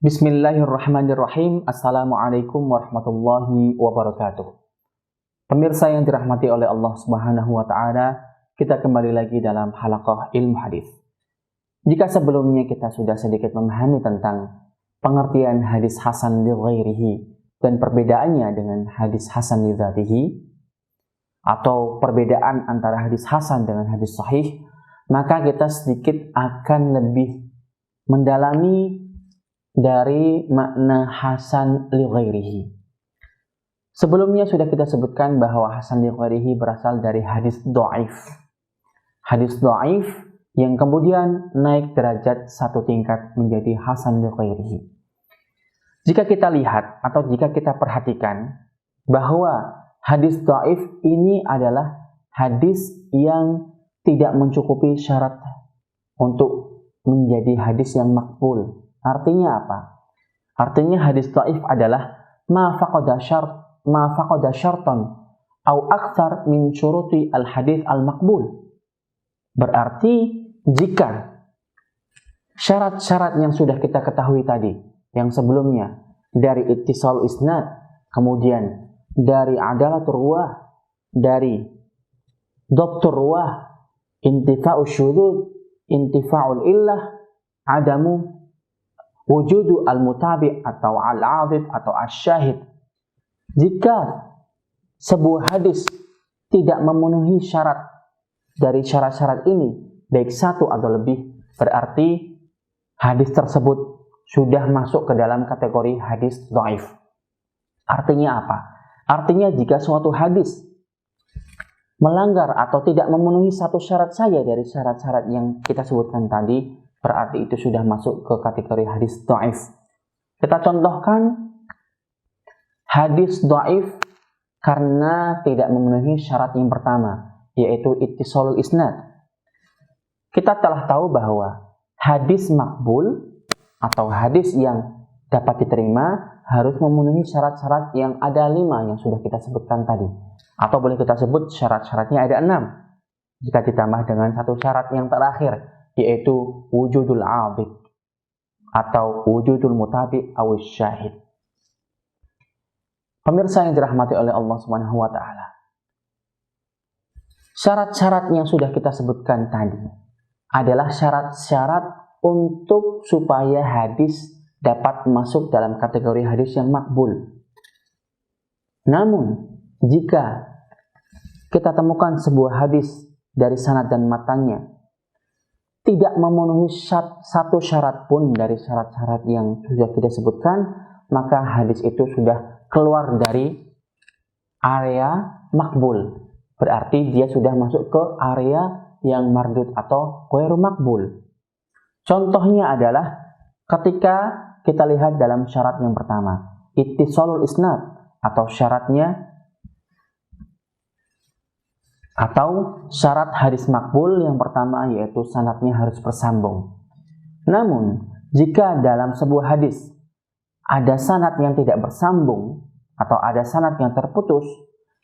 Bismillahirrahmanirrahim. Assalamualaikum warahmatullahi wabarakatuh. Pemirsa yang dirahmati oleh Allah Subhanahu wa taala, kita kembali lagi dalam halaqah ilmu hadis. Jika sebelumnya kita sudah sedikit memahami tentang pengertian hadis hasan li ghairihi dan perbedaannya dengan hadis hasan li dzatihi atau perbedaan antara hadis hasan dengan hadis sahih, maka kita sedikit akan lebih mendalami dari makna hasan li ghairihi. Sebelumnya sudah kita sebutkan bahwa hasan li ghairihi berasal dari hadis dhaif. Hadis dhaif yang kemudian naik derajat satu tingkat menjadi hasan li ghairihi. Jika kita lihat atau jika kita perhatikan bahwa hadis dhaif ini adalah hadis yang tidak mencukupi syarat untuk menjadi hadis yang makbul. Artinya apa? Artinya hadis dhaif adalah ma faqada syartan au aktsar min syuruti al hadis al maqbul. Berarti jika syarat-syarat yang sudah kita ketahui tadi, yang sebelumnya dari ittisal isnad, kemudian dari adalatur ruwah, dari dhabtur ruwah, intifa'u syudud, intifa'ul illah, adamu wujudu al-mutabi' atau al-'adid atau asyahid. Jika sebuah hadis tidak memenuhi syarat dari syarat-syarat ini, baik satu atau lebih, berarti hadis tersebut sudah masuk ke dalam kategori hadis dhaif. Artinya apa? Artinya jika suatu hadis melanggar atau tidak memenuhi satu syarat saja dari syarat-syarat yang kita sebutkan tadi, berarti itu sudah masuk ke kategori hadis dhaif. Kita contohkan hadis dhaif karena tidak memenuhi syarat yang pertama, yaitu ittisalul isnad. Kita telah tahu bahwa hadis makbul atau hadis yang dapat diterima harus memenuhi syarat-syarat yang ada 5 yang sudah kita sebutkan tadi. Atau boleh kita sebut syarat-syaratnya ada 6. Jika ditambah dengan satu syarat yang terakhir, yaitu wujudul 'adid atau wujudul mutabi' aw syahid. Pemirsa yang dirahmati oleh Allah Subhanahu wa taala, syarat-syarat yang sudah kita sebutkan tadi adalah syarat-syarat untuk supaya hadis dapat masuk dalam kategori hadis yang makbul. Namun, jika kita temukan sebuah hadis dari sanad dan matanya tidak memenuhi satu syarat pun dari syarat-syarat yang sudah kita sebutkan, maka hadis itu sudah keluar dari area makbul. Berarti dia sudah masuk ke area yang mardud atau ghairu makbul. Contohnya adalah ketika kita lihat dalam syarat yang pertama, ittisalul isnad, atau syaratnya atau syarat hadis makbul yang pertama, yaitu sanadnya harus bersambung. Namun, jika dalam sebuah hadis ada sanad yang tidak bersambung atau ada sanad yang terputus,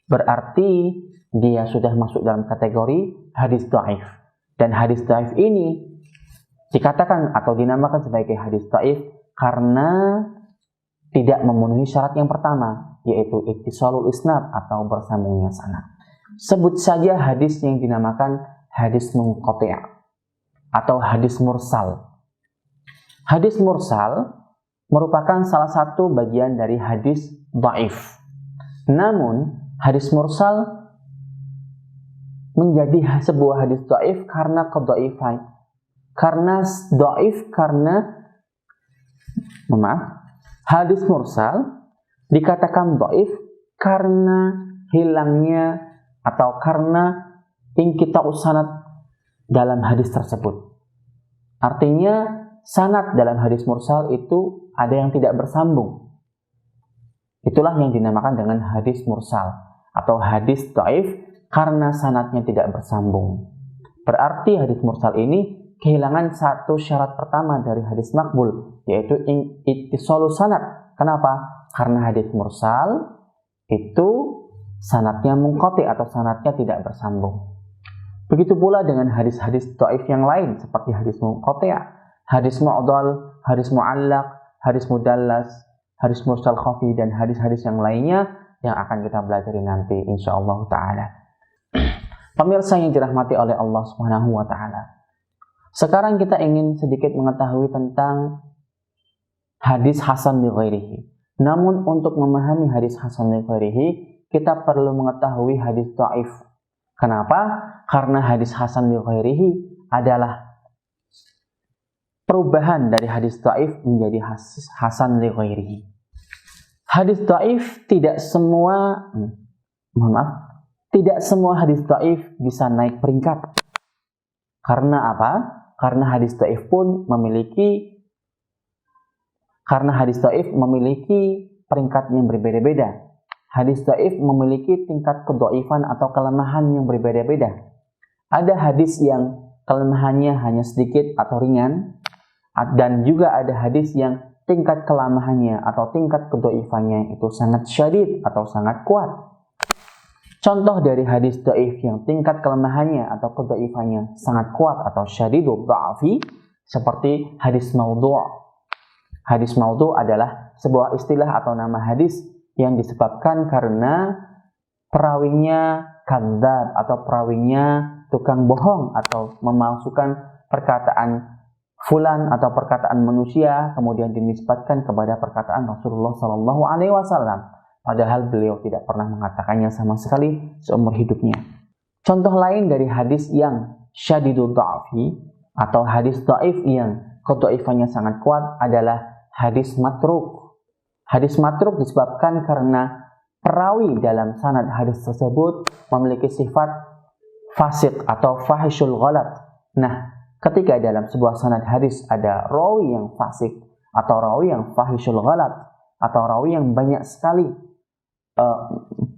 berarti dia sudah masuk dalam kategori hadis dhaif. Dan hadis dhaif ini dikatakan atau dinamakan sebagai hadis dhaif karena tidak memenuhi syarat yang pertama, yaitu ittisalul isnad atau bersambungnya sanad. Sebut saja hadis yang dinamakan hadis munqati' atau hadis mursal. Hadis mursal merupakan salah satu bagian dari hadis dhaif. Namun, hadis mursal menjadi sebuah hadis dhaif karena kedhaifan. Hadis mursal dikatakan dhaif karena hilangnya atau karena inqita'us sanad dalam hadis tersebut. Artinya sanad dalam hadis mursal itu ada yang tidak bersambung. Itulah yang dinamakan dengan hadis mursal atau hadis dhaif karena sanadnya tidak bersambung. Berarti hadis mursal ini kehilangan satu syarat pertama dari hadis makbul, yaitu ittisalus sanad. Kenapa? Karena hadis mursal itu sanadnya munqati atau sanadnya tidak bersambung. Begitu pula dengan hadis-hadis dhaif yang lain seperti hadis munqati', hadis mu'dhal, hadis mu'allaq, hadis mudallas, hadis mursal khafi, dan hadis-hadis yang lainnya yang akan kita pelajari nanti insyaallah ta'ala. Pemirsa yang dirahmati oleh Allah Subhanahu wa ta'ala, sekarang kita ingin sedikit mengetahui tentang hadis hasan li ghairihi. Namun untuk memahami hadis hasan li ghairihi, kita perlu mengetahui hadis dhaif. Kenapa? Karena hadis hasan li ghairihi adalah perubahan dari hadis dhaif menjadi hasan li ghairihi. Hadis dhaif tidak semua hadis dhaif bisa naik peringkat. Karena apa? Karena hadis dhaif memiliki peringkat yang berbeda-beda. Hadis dhaif memiliki tingkat kedhaifan atau kelemahan yang berbeda-beda. Ada hadis yang kelemahannya hanya sedikit atau ringan, dan juga ada hadis yang tingkat kelemahannya atau tingkat kedhaifannya itu sangat syadid atau sangat kuat. Contoh dari hadis dhaif yang tingkat kelemahannya atau kedhaifannya sangat kuat atau syadidud dha'fi seperti hadis maudhu'. Hadis maudhu' adalah sebuah istilah atau nama hadis yang disebabkan karena perawinya kadzdzab atau perawinya tukang bohong atau memalsukan perkataan fulan atau perkataan manusia kemudian dinisbatkan kepada perkataan Rasulullah sallallahu alaihi wasallam. Padahal beliau tidak pernah mengatakannya sama sekali seumur hidupnya. Contoh lain dari hadis yang syadidud dha'fi atau hadis dhaif yang kedhaifannya sangat kuat adalah hadis matruk. Hadis matruk disebabkan karena perawi dalam sanad hadis tersebut memiliki sifat fasik atau fahishul ghalat. Nah, ketika dalam sebuah sanad hadis ada rawi yang fasik atau rawi yang fahishul ghalat atau rawi yang banyak sekali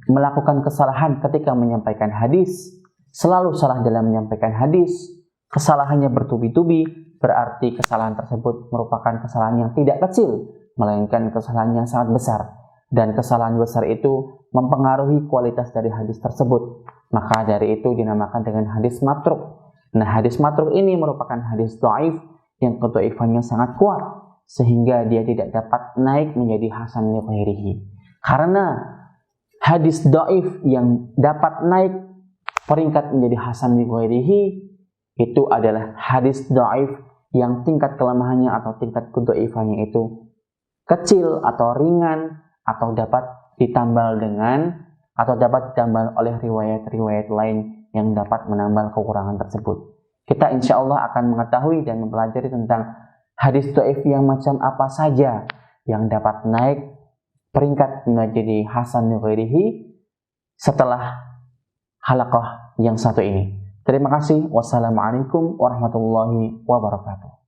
melakukan kesalahan ketika menyampaikan hadis, selalu salah dalam menyampaikan hadis, kesalahannya bertubi-tubi, berarti kesalahan tersebut merupakan kesalahan yang tidak kecil, melainkan kesalahan yang sangat besar, dan kesalahan besar itu mempengaruhi kualitas dari hadis tersebut. Maka dari itu dinamakan dengan hadis matruk. Nah, hadis matruk ini merupakan hadis dhaif yang kedhaifannya sangat kuat sehingga dia tidak dapat naik menjadi hasan li ghairihi. Karena hadis dhaif yang dapat naik peringkat menjadi hasan li ghairihi itu adalah hadis dhaif yang tingkat kelemahannya atau tingkat kedhaifannya itu kecil atau ringan atau dapat ditambal oleh riwayat-riwayat lain yang dapat menambal kekurangan tersebut. Kita insya Allah akan mengetahui dan mempelajari tentang hadis dhaif yang macam apa saja yang dapat naik peringkat menjadi hasan li ghairihi setelah halaqah yang satu ini. Terima kasih. Wassalamualaikum warahmatullahi wabarakatuh.